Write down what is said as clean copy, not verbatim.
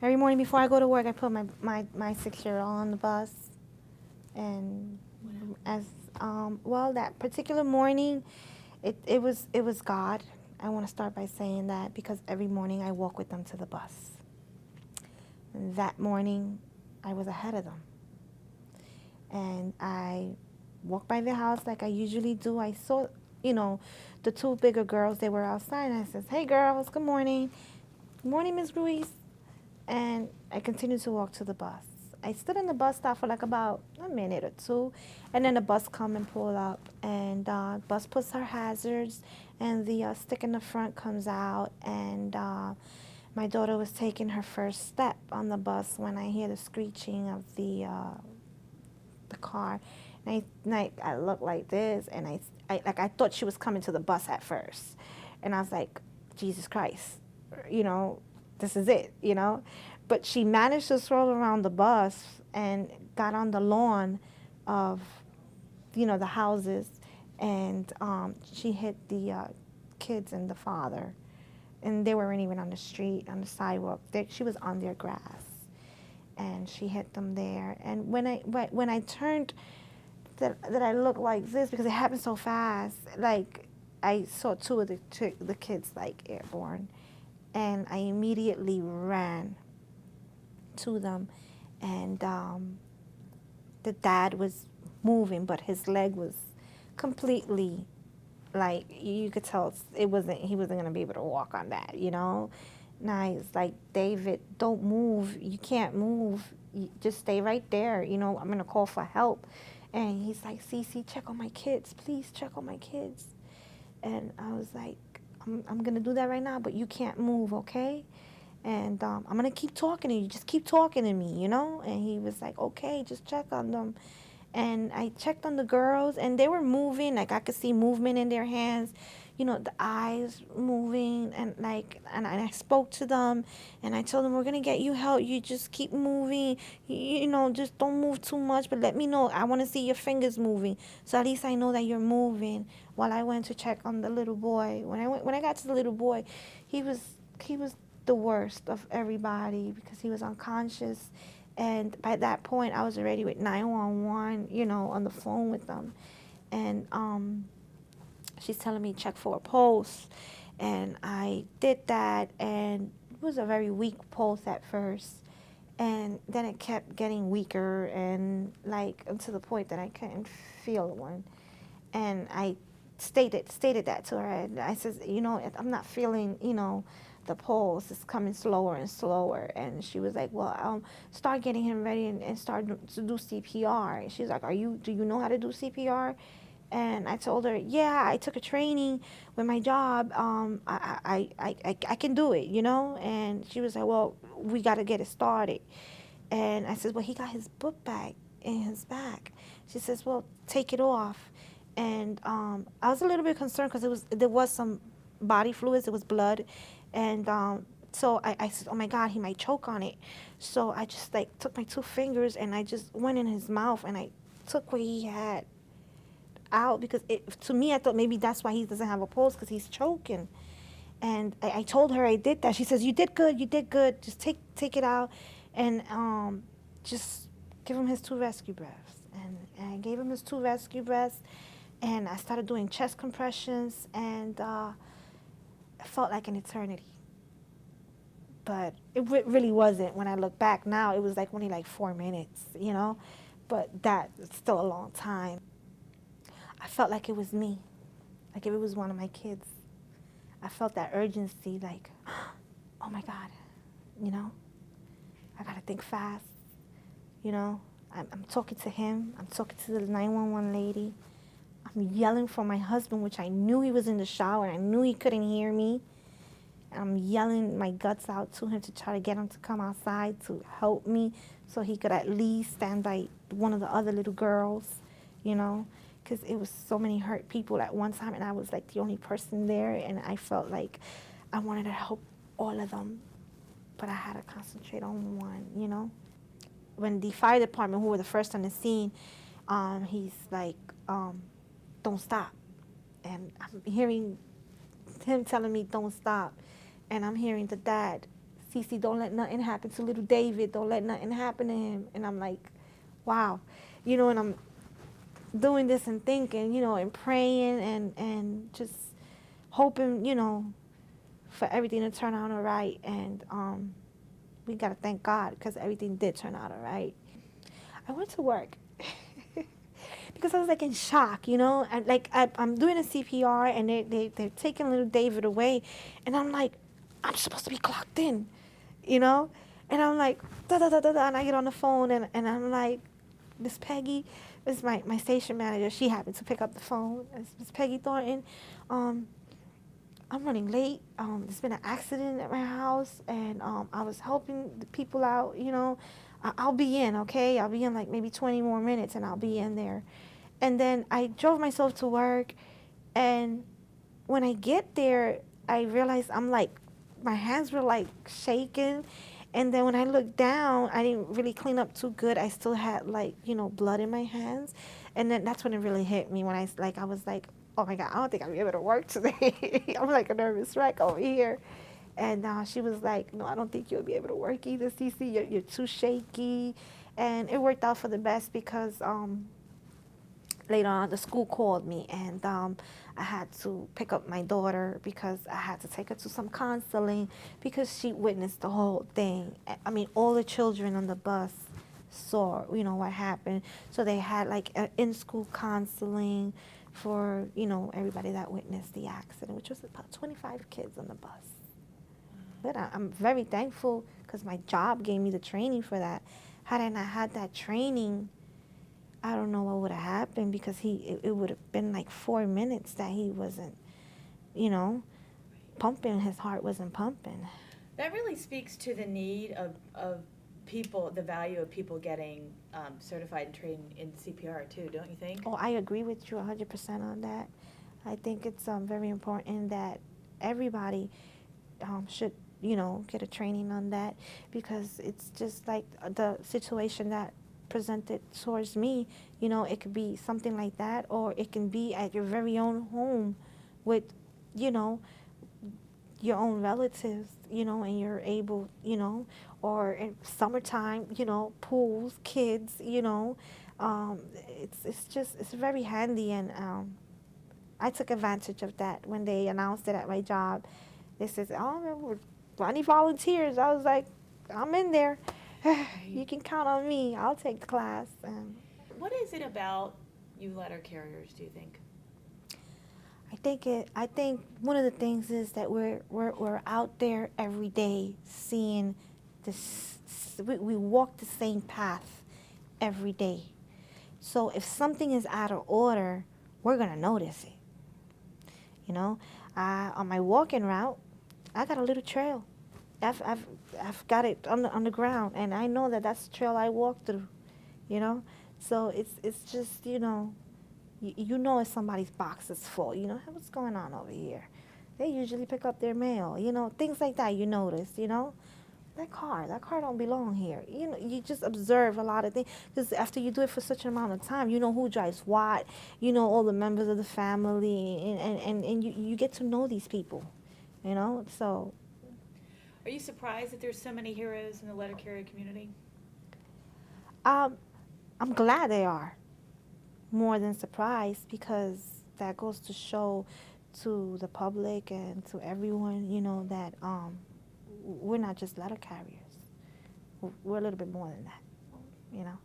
Every morning before I go to work, I put my 6-year-old on the bus. And as well, that particular morning, it was God. I want to start by saying that because every morning I walk with them to the bus. And that morning, I was ahead of them. And I walked by the house like I usually do. I saw, the two bigger girls, they were outside. And I said, hey, girls, good morning. Good morning, Ms. Ruiz. And I continued to walk to the bus. I stood in the bus stop for like about a minute or two, and then the bus come and pull up, and bus puts her hazards, and the stick in the front comes out, and my daughter was taking her first step on the bus when I hear the screeching of the car, and I looked like this, and I thought she was coming to the bus at first, and I was like, Jesus Christ, this is it, But she managed to swirl around the bus and got on the lawn of, the houses, and she hit the kids and the father, and they weren't even on the street, on the sidewalk. She was on their grass, and she hit them there. And when I turned, that I looked like this because it happened so fast. Like I saw two of the kids like airborne, and I immediately ran to them, and the dad was moving, but his leg was completely, like, you could tell he wasn't going to be able to walk on that, And I was like, David, don't move. You can't move. You just stay right there. I'm going to call for help. And he's like, Cece, check on my kids. Please check on my kids. And I was like, I'm going to do that right now, but you can't move, okay? And I'm going to keep talking to you. Just keep talking to me, And he was like, okay, just check on them. And I checked on the girls, and they were moving. Like, I could see movement in their hands, the eyes moving. And I spoke to them, and I told them, we're going to get you help. You just keep moving. Just don't move too much, but let me know. I want to see your fingers moving. So at least I know that you're moving. While I went to check on the little boy. When I got to the little boy, he was the worst of everybody because he was unconscious. And by that point, I was already with 911, on the phone with them. And she's telling me check for a pulse. And I did that, and it was a very weak pulse at first. And then it kept getting weaker, and to the point that I couldn't feel one. And I stated that to her. I said, I'm not feeling, the pulse is coming slower and slower. And she was like, well, start getting him ready and start to do CPR. And she's like, do you know how to do CPR? And I told her, yeah, I took a training with my job. I can do it, And she was like, well, we got to get it started. And I said, well, he got his book bag in his back. She says, well, take it off. And I was a little bit concerned because there was some body fluids, it was blood. And so I said, oh my God, he might choke on it. So I just took my 2 fingers and I just went in his mouth and I took what he had out because to me, I thought maybe that's why he doesn't have a pulse because he's choking. And I told her I did that. She says, you did good. Just take it out and just give him his 2 rescue breaths. And I gave him his 2 rescue breaths. And I started doing chest compressions, and it felt like an eternity. But it really wasn't. When I look back now, it was only 4 minutes, But that's still a long time. I felt like it was me, like if it was one of my kids. I felt that urgency, oh my God, I gotta think fast, I'm talking to him, I'm talking to the 911 lady. I'm yelling for my husband, which I knew he was in the shower. I knew he couldn't hear me. I'm yelling my guts out to him to try to get him to come outside to help me so he could at least stand by one of the other little girls, because it was so many hurt people at one time, and I was the only person there, and I felt like I wanted to help all of them, but I had to concentrate on one, When the fire department, who were the first on the scene, he's like, don't stop. And I'm hearing him telling me don't stop. And I'm hearing the dad Cece, don't let nothing happen to little David. Don't let nothing happen to him. And I'm like, wow. You know, and I'm doing this and thinking, you know, and praying and just hoping, you know, for everything to turn out all right. And we got to thank God because everything did turn out all right. I went to work because I was like in shock, you know, and like I'm doing a CPR and they're taking little David away, and I'm like, I'm supposed to be clocked in, you know, and I'm like da da da da da, and I get on the phone and I'm like, Miss Peggy, this is my station manager. She happened to pick up the phone. It's Miss Peggy Thornton. I'm running late. There's been an accident at my house, and I was helping the people out. You know, I'll be in, okay? I'll be in like maybe 20 more minutes, and I'll be in there. And then I drove myself to work, and when I get there, I realized I'm like, my hands were like shaking. And then when I looked down, I didn't really clean up too good. I still had like, you know, blood in my hands. And then that's when it really hit me when I was like, oh my God, I don't think I'll be able to work today. I'm like a nervous wreck over here. And she was like, no, I don't think you'll be able to work either, Cece. You're too shaky. And it worked out for the best because later on, the school called me, and I had to pick up my daughter because I had to take her to some counseling because she witnessed the whole thing. I mean, all the children on the bus saw, you know, what happened. So they had like in-school counseling for, you know, everybody that witnessed the accident, which was about 25 kids on the bus. But I'm very thankful because my job gave me the training for that. Had I not had that training, I don't know what would have happened because it would have been like 4 minutes that he wasn't, you know, pumping. His heart wasn't pumping. That really speaks to the need of people, the value of people getting certified and trained in CPR too, don't you think? Oh, I agree with you 100% on that. I think it's very important that everybody should, you know, get a training on that because it's just like the situation that presented towards me, you know, it could be something like that, or it can be at your very own home with, you know, your own relatives, you know, and you're able, you know, or in summertime, you know, pools, kids, you know, it's very handy, and I took advantage of that when they announced it at my job. They said, oh, any volunteers? I was like, I'm in there. You can count on me. I'll take the class. What is it about you letter carriers, do you think? I think one of the things is that we're out there every day seeing this. We walk the same path every day. So if something is out of order, we're gonna notice it. You know, on my walking route, I got a little trail. I've got it on the ground, and I know that that's the trail I walk through, you know. So it's just, you know, you know if somebody's box is full, you know, hey, what's going on over here? They usually pick up their mail, you know, things like that. You notice, you know, that car don't belong here. You know, you just observe a lot of things because after you do it for such an amount of time, you know who drives what, you know all the members of the family, and you get to know these people, you know. So. Are you surprised that there's so many heroes in the letter carrier community? I'm glad they are, more than surprised, because that goes to show to the public and to everyone, you know, that we're not just letter carriers. We're a little bit more than that, you know.